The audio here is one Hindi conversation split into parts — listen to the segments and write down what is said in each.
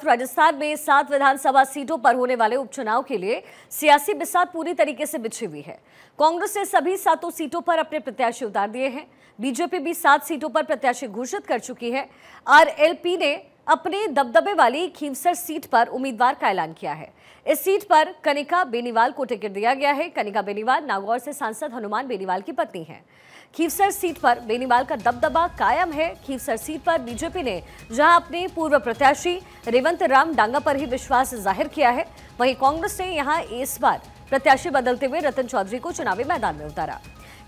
राजस्थान में 7 विधानसभा सीटों पर होने वाले उपचुनाव के लिए सियासी बिसात पूरी तरीके से बिछी हुई है। कांग्रेस ने सभी 7 सीटों पर अपने प्रत्याशी उतार दिए हैं। बीजेपी भी 7 सीटों पर प्रत्याशी घोषित कर चुकी है। आरएलपी ने अपने दबदबे वाली खींवसर सीट पर उम्मीदवार का ऐलान किया है। इस सीट पर कनिका बेनीवाल को टिकट दिया गया है। कनिका बेनीवाल नागौर से सांसद हनुमान बेनीवाल की पत्नी है। खींवसर सीट पर बेनीवाल का दबदबा कायम है। खींवसर सीट पर बीजेपी ने जहां अपने पूर्व प्रत्याशी रेवंत राम डांगा पर ही विश्वास जाहिर किया है, वहीं कांग्रेस ने यहां इस बार प्रत्याशी बदलते हुए रतन चौधरी को चुनावी मैदान में उतारा।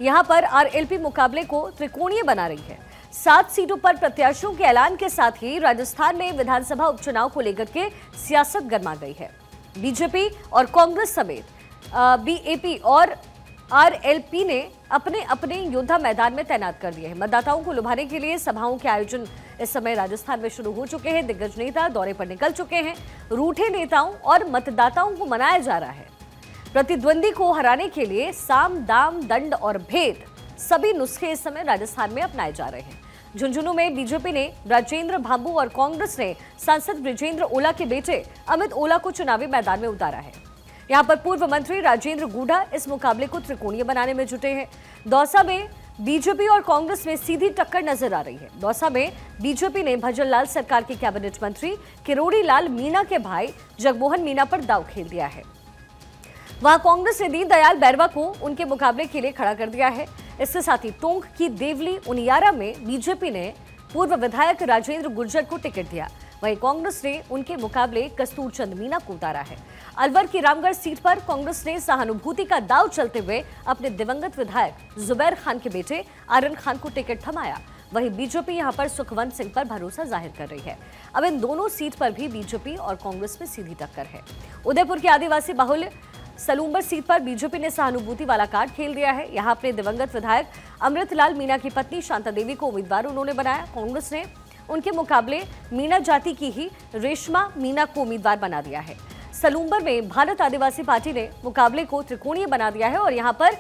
यहां पर आरएलपी मुकाबले को त्रिकोणीय बना रही है। 7 सीटों पर प्रत्याशियों के ऐलान के साथ ही राजस्थान में विधानसभा उपचुनाव को लेकर के सियासत गर्मा गई है। बीजेपी और कांग्रेस समेत बीएपी और आरएलपी ने अपने अपने योद्धा मैदान में तैनात कर दिए हैं। मतदाताओं को लुभाने के लिए सभाओं के आयोजन इस समय राजस्थान में शुरू हो चुके हैं। दिग्गज नेता दौरे पर निकल चुके हैं। रूठे नेताओं और मतदाताओं को मनाया जा रहा है। प्रतिद्वंदी को हराने के लिए साम दाम दंड और भेद सभी नुस्खे इस समय राजस्थान में अपनाए जा रहे हैं। झुंझुनू में बीजेपी ने राजेंद्र भांबू और कांग्रेस ने सांसद ब्रिजेंद्र ओला के बेटे अमित ओला को चुनावी मैदान में उतारा है। यहां पर पूर्व मंत्री राजेंद्र गूढ़ा इस मुकाबले को त्रिकोणीय बनाने में जुटे हैं। दौसा में बीजेपी और कांग्रेस में सीधी टक्कर नजर आ रही है। दौसा में बीजेपी ने भजनलाल सरकार के कैबिनेट मंत्री किरोड़ी लाल मीणा के भाई जगमोहन मीणा पर दांव खेल दिया है। वहां कांग्रेस ने दीनदयाल बैरवा को उनके मुकाबले के लिए खड़ा कर दिया है। इसके साथ ही टोंक की देवली उनियारा में बीजेपी ने पूर्व विधायक राजेंद्र गुर्जर को टिकट दिया, वहीं कांग्रेस ने उनके मुकाबले कस्तूर चंद मीणा को उतारा है। अलवर की रामगढ़ सीट पर कांग्रेस ने सहानुभूति का दांव चलते हुए अपने दिवंगत विधायक जुबैर खान के बेटे आरन खान को टिकट थमाया। वहीं बीजेपी यहां पर सुखवंत सिंह पर भरोसा जाहिर कर रही है। अब इन दोनों सीट पर भी बीजेपी और कांग्रेस में सीधी टक्कर है। उदयपुर के आदिवासी बाहुल्य सलूम्बर सीट पर बीजेपी ने सहानुभूति वाला कार्ड खेल दिया है। यहां अपने दिवंगत विधायक अमृतलाल मीणा की पत्नी शांता देवी को उम्मीदवार उन्होंने बनाया। कांग्रेस ने उनके मुकाबले मीणा जाति की ही रेशमा मीणा को उम्मीदवार बना दिया है। सलूम्बर में भारत आदिवासी पार्टी ने मुकाबले को त्रिकोणीय बना दिया है और यहां पर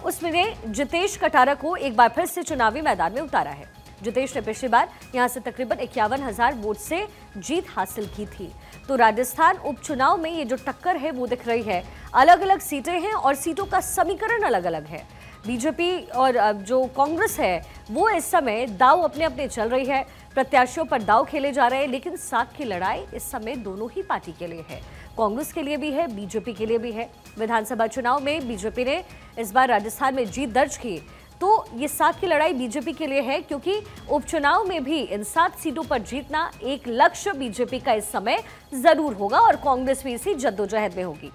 उसने जितेश कटारा को एक बार फिर से चुनावी मैदान में उतारा है। जितेश ने पिछली बार यहां से तकरीबन 51,000 वोट से जीत हासिल की थी। तो राजस्थान उपचुनाव में ये जो टक्कर है वो दिख रही है। अलग अलग सीटें हैं और सीटों का समीकरण अलग अलग है। बीजेपी और जो कांग्रेस है वो इस समय दाव अपने अपने चल रही है। प्रत्याशियों पर दाव खेले जा रहे हैं, लेकिन साथ की लड़ाई इस समय दोनों ही पार्टी के लिए है। कांग्रेस के लिए भी है, बीजेपी के लिए भी है। विधानसभा चुनाव में बीजेपी ने इस बार राजस्थान में जीत दर्ज की, तो ये साथ की लड़ाई बीजेपी के लिए है, क्योंकि उपचुनाव में भी इन 7 सीटों पर जीतना एक लक्ष्य बीजेपी का इस समय जरूर होगा और कांग्रेस भी इसी जद्दोजहद में होगी।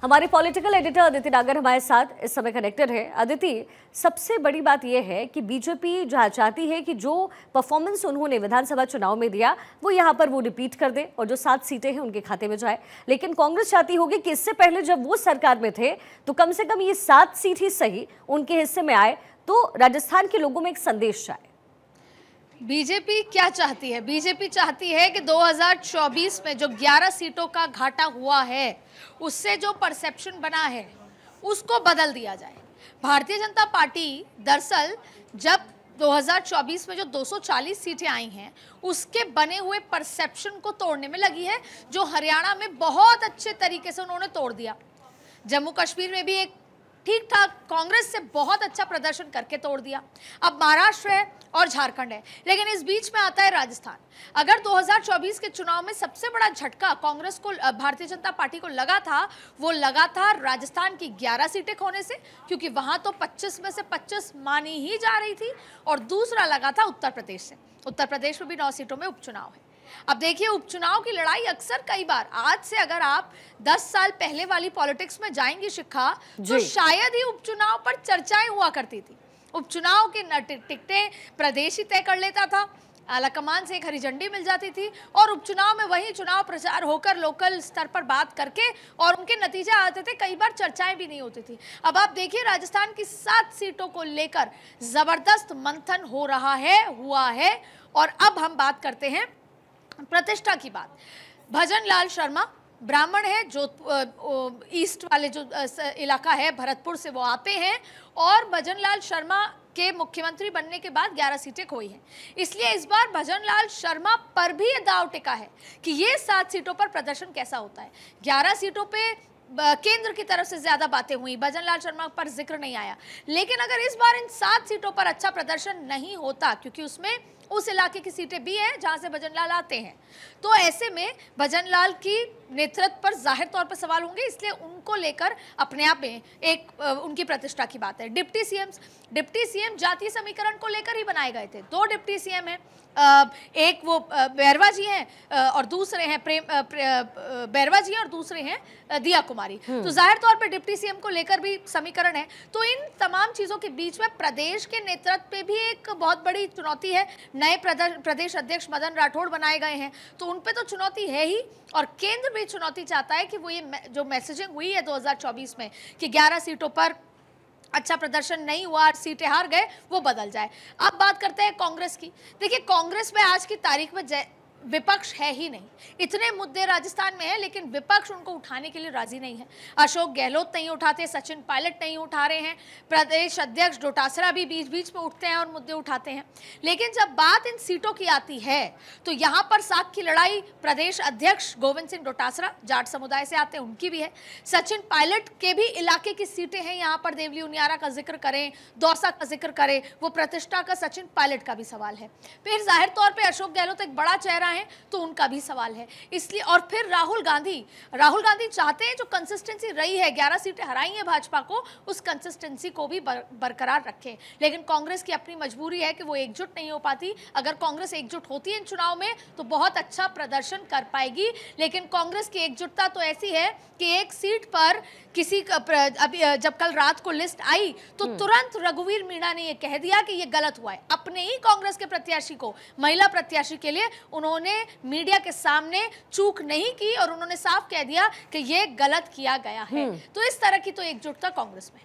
हमारे पॉलिटिकल एडिटर अदिति नागर हमारे साथ इस समय कनेक्टेड है। अदिति, सबसे बड़ी बात यह है कि बीजेपी जहां चाहती है कि जो परफॉर्मेंस उन्होंने विधानसभा चुनाव में दिया वो यहां पर वो रिपीट कर दे और जो 7 सीटें हैं उनके खाते में जाए, लेकिन कांग्रेस चाहती होगी कि इससे पहले जब वो सरकार में थे तो कम से कम ये 7 सीट ही सही उनके हिस्से में आए, तो राजस्थान के लोगों में एक संदेश जाए। बीजेपी क्या चाहती है? बीजेपी चाहती है कि 2024 में जो 11 सीटों का घाटा हुआ है, उससे जो परसेप्शन बना है उसको बदल दिया जाए। भारतीय जनता पार्टी दरअसल जब 2024 में जो 240 सीटें आई हैं उसके बने हुए परसेप्शन को तोड़ने में लगी है, जो हरियाणा में बहुत अच्छे तरीके से उन्होंने तोड़ दिया। जम्मू कश्मीर में भी एक ठीक ठाक कांग्रेस से बहुत अच्छा प्रदर्शन करके तोड़ दिया। अब महाराष्ट्र है और झारखंड है, लेकिन इस बीच में आता है राजस्थान। अगर 2024 के चुनाव में सबसे बड़ा झटका कांग्रेस को, भारतीय जनता पार्टी को लगा था, वो लगा था राजस्थान की 11 सीटें खोने से, क्योंकि वहां तो 25 में से 25 मानी ही जा रही थी, और दूसरा लगा था उत्तर प्रदेश से। उत्तर प्रदेश में भी 9 सीटों में उपचुनाव है। अब देखिए, उपचुनाव की लड़ाई अक्सर कई बार, आज से अगर आप 10 साल पहले वाली पॉलिटिक्स में जाएंगी शिखा, तो शायद ही उपचुनाव पर चर्चाएं हुआ करती थी। उपचुनाव के टिकटें प्रदेश ही तय कर लेता था, आलाकमान से एक हरी झंडी मिल जाती थी, और उपचुनाव में वही चुनाव प्रचार होकर लोकल स्तर पर बात करके और उनके नतीजे आते थे। कई बार चर्चाएं भी नहीं होती थी। अब आप देखिए, राजस्थान की 7 सीटों को लेकर जबरदस्त मंथन हो रहा है, हुआ है। और अब हम बात करते हैं प्रतिष्ठा की बात। भजन लाल शर्मा ब्राह्मण है, जो ईस्ट वाले जो इलाका है भरतपुर से वो आते हैं, और भजन लाल शर्मा के मुख्यमंत्री बनने के बाद 11 सीटें खोई हैं। इसलिए इस बार भजन लाल शर्मा पर भी ये दांव टिका है कि ये 7 सीटों पर प्रदर्शन कैसा होता है। 11 सीटों पे केंद्र की तरफ से ज्यादा बातें हुई, भजन लाल शर्मा पर जिक्र नहीं आया, लेकिन अगर इस बार इन 7 सीटों पर अच्छा प्रदर्शन नहीं होता, क्योंकि उसमें उस इलाके की सीटें भी हैं जहां से भजन लाल आते हैं, तो ऐसे में भजन लाल की नेतृत्व पर जाहिर तौर पर सवाल होंगे। इसलिए उनको लेकर अपने आप में एक उनकी प्रतिष्ठा की बात है। डिप्टी सीएम जातीय समीकरण को लेकर ही बनाए गए थे। 2 डिप्टी सीएम हैं, एक वो बैरवा जी हैं और दूसरे हैं बैरवा जी हैं और दूसरे हैं दिया कुमारी। तो जाहिर तौर पे डिप्टी सीएम को लेकर भी समीकरण है। तो इन तमाम चीजों के बीच में प्रदेश के नेतृत्व पे भी एक बहुत बड़ी चुनौती है। नए प्रदेश अध्यक्ष मदन राठौड़ बनाए गए हैं, तो उन पे तो चुनौती है ही, और केंद्र भी चुनौती चाहता है कि वो ये जो मैसेजिंग हुई है 2024 में कि 11 सीटों पर अच्छा प्रदर्शन नहीं हुआ, सीटें हार गए, वो बदल जाए। अब बात करते हैं कांग्रेस की। देखिए, कांग्रेस में आज की तारीख में विपक्ष है ही नहीं। इतने मुद्दे राजस्थान में हैं, लेकिन विपक्ष उनको उठाने के लिए राजी नहीं है। अशोक गहलोत नहीं उठाते, सचिन पायलट नहीं उठा रहे हैं, प्रदेश अध्यक्ष डोटासरा भी बीच बीच में उठते हैं और मुद्दे उठाते हैं। लेकिन जब बात इन सीटों की आती है तो यहाँ पर साख की लड़ाई प्रदेश अध्यक्ष गोविंद सिंह डोटासरा जाट समुदाय से आते हैं, उनकी भी है। सचिन पायलट के भी इलाके की सीटें हैं। यहाँ पर देवली उनियारा का जिक्र करें, दौसा का जिक्र करें, वो प्रतिष्ठा का सचिन पायलट का भी सवाल है। फिर जाहिर तौर पर अशोक गहलोत एक बड़ा चेहरा है, तो उनका भी सवाल है। इसलिए और फिर राहुल गांधी चाहते हैं जो कंसिस्टेंसी रही है, 11 सीटें हराई हैं भाजपा को, उस कंसिस्टेंसी को भी बरकरार रखें। लेकिन कांग्रेस की अपनी मजबूरी है कि वो एकजुट नहीं हो पाती। अगर कांग्रेस एकजुट होती है इन चुनाव में तो बहुत अच्छा प्रदर्शन कर पाएगी। लेकिन कांग्रेस की एकजुटता तो ऐसी है कि एक सीट पर किसी अभी जब कल रात को लिस्ट आई तो तुरंत रघुवीर मीणा ने ये कह दिया कि ये गलत हुआ है। अपने ही कांग्रेस के प्रत्याशी को, महिला प्रत्याशी के लिए उन्होंने मीडिया के सामने चूक नहीं की और उन्होंने साफ कह दिया कि ये गलत किया गया है। तो इस तरह की तो एकजुटता कांग्रेस में।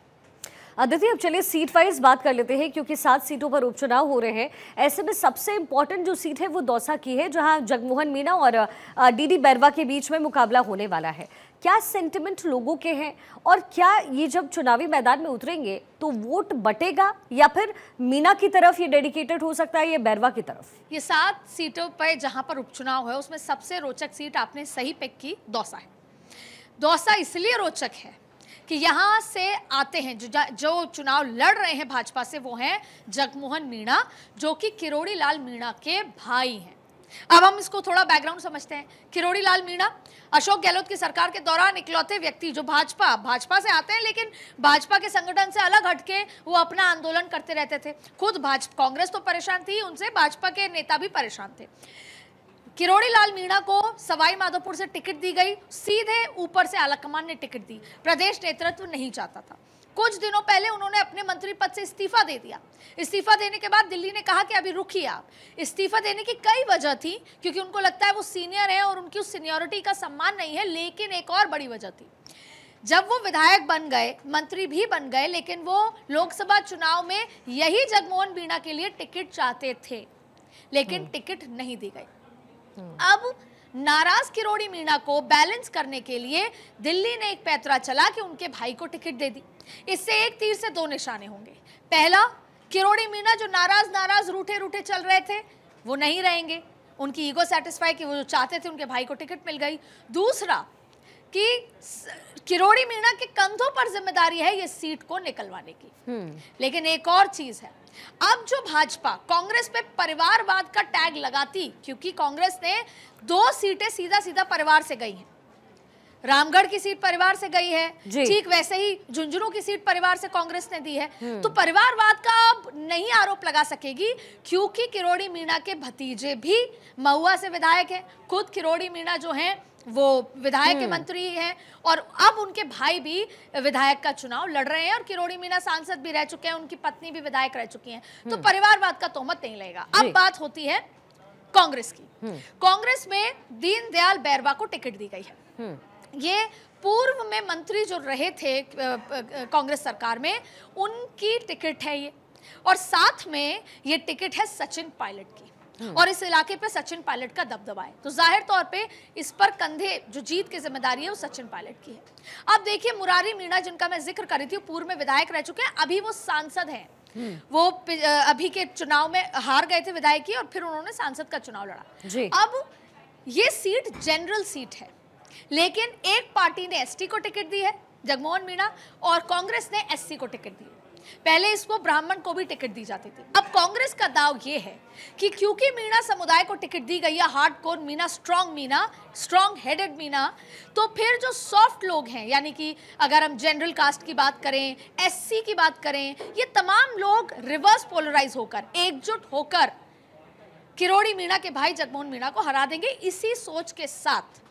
अदिति, अब चलिए सीट वाइज बात कर लेते हैं, क्योंकि 7 सीटों पर उपचुनाव हो रहे हैं। ऐसे में सबसे इंपॉर्टेंट जो सीट है वो दौसा की है, जहां जगमोहन मीणा और डीडी बैरवा के बीच में मुकाबला होने वाला है। क्या सेंटिमेंट लोगों के हैं, और क्या ये जब चुनावी मैदान में उतरेंगे तो वोट बटेगा, या फिर मीणा की तरफ ये डेडिकेटेड हो सकता है या बैरवा की तरफ? ये 7 सीटों पर जहां पर उपचुनाव है उसमें सबसे रोचक सीट आपने सही पिक की, दौसा है। दौसा इसलिए रोचक है कि यहाँ से आते हैं जो चुनाव लड़ रहे हैं भाजपा से, वो हैं जगमोहन मीणा, जो कि किरोड़ी लाल मीणा के भाई हैं। अब हम इसको थोड़ा बैकग्राउंड समझते हैं। किरोड़ी लाल मीणा अशोक गहलोत की सरकार के दौरान इकलौते व्यक्ति जो भाजपा से आते हैं, लेकिन भाजपा के संगठन से अलग हटके वो अपना आंदोलन करते रहते थे। खुद कांग्रेस तो परेशान थी उनसे, भाजपा के नेता भी परेशान थे। किरोड़ी लाल मीणा को सवाई माधोपुर से टिकट दी गई, सीधे ऊपर से आलाकमान ने टिकट दी। प्रदेश नेतृत्व नहीं चाहता था। कुछ दिनों पहले उन्होंने अपने मंत्री पद से इस्तीफा दे दिया। इस्तीफा देने के बाद दिल्ली ने कहा कि अभी रुकिए आप। इस्तीफा देने की कई वजह थी, क्योंकि उनको लगता है वो सीनियर है और उनकी उस सीनियरिटी का सम्मान नहीं है। लेकिन एक और बड़ी वजह थी, जब वो विधायक बन गए, मंत्री भी बन गए, लेकिन वो लोकसभा चुनाव में यही जगमोहन मीणा के लिए टिकट चाहते थे, लेकिन टिकट नहीं दी गई। अब नाराज किरोड़ी मीणा को बैलेंस करने के लिए दिल्ली ने एक पैंतरा चला कि उनके भाई को टिकट दे दी। इससे एक तीर से 2 निशाने होंगे। पहला, किरोड़ी मीणा जो नाराज रूठे चल रहे थे वो नहीं रहेंगे, उनकी ईगो सेटिस्फाई की, वो जो चाहते थे उनके भाई को टिकट मिल गई। दूसरा कि किरोड़ी मीणा के कंधों पर जिम्मेदारी है ये सीट को निकलवाने की। लेकिन एक और चीज है, अब जो भाजपा कांग्रेस पे परिवारवाद का टैग लगाती, क्योंकि कांग्रेस ने 2 सीटें सीधा परिवार से गई हैं। रामगढ़ की सीट परिवार से गई है, ठीक वैसे ही झुंझुनू की सीट परिवार से कांग्रेस ने दी है। तो परिवारवाद का अब नहीं आरोप लगा सकेगी, क्योंकि किरोड़ी मीणा के भतीजे भी महुआ से विधायक हैं। खुद किरोड़ी मीणा जो हैं वो विधायक के मंत्री हैं, और अब उनके भाई भी विधायक का चुनाव लड़ रहे हैं, और किरोड़ी मीणा सांसद भी रह चुके हैं, उनकी पत्नी भी विधायक रह चुकी हैं। तो परिवारवाद का तोहमत नहीं लगेगा। अब बात होती है कांग्रेस की। कांग्रेस में दीनदयाल बैरवा को टिकट दी गई है। ये पूर्व में मंत्री जो रहे थे कांग्रेस सरकार में, उनकी टिकट है ये, और साथ में ये टिकट है सचिन पायलट की। और इस इलाके पे सचिन पायलट का दबदबा है, तो जाहिर तौर पे इस पर कंधे जो जीत की जिम्मेदारी है वो सचिन पायलट की है। अब देखिए मुरारी मीणा जिनका मैं जिक्र कर रही थी, पूर्व में विधायक रह चुके हैं, अभी वो सांसद हैं। वो अभी के चुनाव में हार गए थे विधायकी और फिर उन्होंने सांसद का चुनाव लड़ा। अब ये सीट जनरल सीट है, लेकिन एक पार्टी ने एसटी को टिकट दी है जगमोहन मीणा, और कांग्रेस ने एससी को टिकट दी है। पहले इसको ब्राह्मण को भी टिकट दी जाती थी। अब कांग्रेस का दाव ये है कि क्योंकि मीणा समुदाय को टिकट दी गई है, hardcore Meena, strong headed Meena, तो फिर जो सॉफ्ट लोग हैं, यानी कि अगर हम जनरल कास्ट की बात करें, एससी की बात करें, ये तमाम लोग रिवर्स पोलराइज होकर, एकजुट होकर किरोड़ी मीणा के भाई जगमोहन मीणा को हरा देंगे। इसी सोच के साथ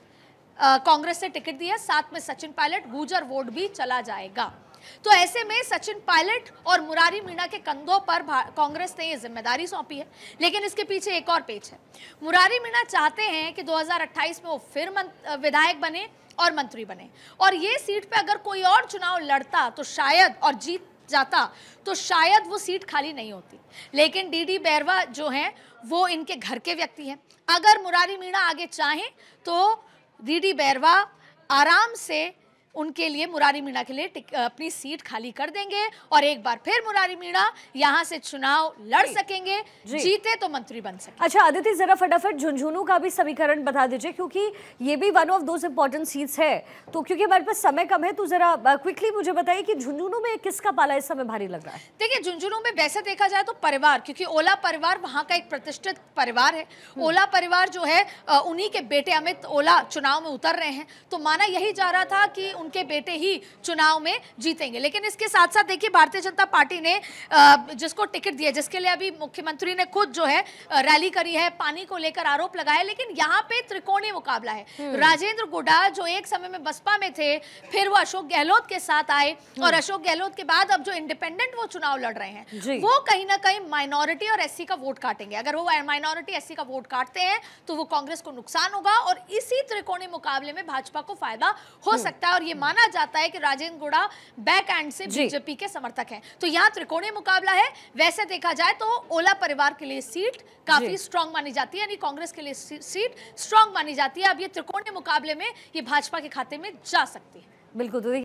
कांग्रेस ने टिकट दिया, साथ में सचिन पायलट, गुर्जर वोट भी चला जाएगा। तो ऐसे में सचिन पायलट और मुरारी मीणा के कंधों पर कांग्रेस ने ये जिम्मेदारी सौंपी है। लेकिन इसके पीछे एक और पेच है। मुरारी मीणा चाहते हैं कि 2028 में वो फिर विधायक बने और मंत्री बने, और ये सीट पे अगर कोई और चुनाव लड़ता तो शायद, और जीत जाता तो शायद वो सीट खाली नहीं होती। लेकिन डीडी बैरवा जो हैं वो इनके घर के व्यक्ति हैं। अगर मुरारी मीणा आगे चाहें तो डीडी बैरवा आराम से उनके लिए, मुरारी मीणा के लिए अपनी सीट खाली कर देंगे और एक बार फिर मुरारी मीणा यहां से चुनाव लड़ सकेंगे, जीते तो मंत्री बन सकेंगे। अच्छा अदिति, जरा फटाफट झुंझुनू का भी समीकरण बता दीजिए, क्योंकि ये भी one of those important seats है। तो क्योंकि हमारे पास समय कम है, तो जरा क्विकली मुझे बताइए कि झुंझुनू में किसका पाला इस समय भारी लग रहा है? देखिए झुंझुनू में वैसे देखा जाए तो परिवार, क्योंकि ओला परिवार वहां का एक प्रतिष्ठित परिवार है। ओला परिवार जो है, उन्हीं के बेटे अमित ओला चुनाव में उतर रहे हैं, तो माना यही जा रहा था कि उनके बेटे ही चुनाव में जीतेंगे। लेकिन इसके साथ साथ देखिए भारतीय जनता पार्टी ने जिसको टिकट दिया, जिसके लिए अभी मुख्यमंत्री ने खुद जो है रैली करी है, पानी को लेकर आरोप लगाया, लेकिन यहाँ पे त्रिकोणीय मुकाबला है। राजेंद्र गुडा जो एक समय में बसपा में थे, फिर वो अशोक गहलोत के साथ आए, और अशोक गहलोत के बाद अब जो इंडिपेंडेंट वो चुनाव लड़ रहे हैं, वो कहीं ना कहीं माइनॉरिटी और एससी का वोट काटेंगे। अगर वो माइनॉरिटी एससी का वोट काटते हैं तो वो कांग्रेस को नुकसान होगा, और इसी त्रिकोणीय मुकाबले में भाजपा को फायदा हो सकता है। और ये माना जाता है कि राजेंद्र गुडा बैक एंड से बीजेपी के समर्थक हैं। तो यहाँ त्रिकोणीय मुकाबला है। वैसे देखा जाए तो ओला परिवार के लिए सीट काफी स्ट्रांग मानी जाती है, यानी कांग्रेस के लिए सीट स्ट्रांग मानी जाती है। अब ये त्रिकोणीय मुकाबले में ये भाजपा के खाते में जा सकती है। बिल्कुल।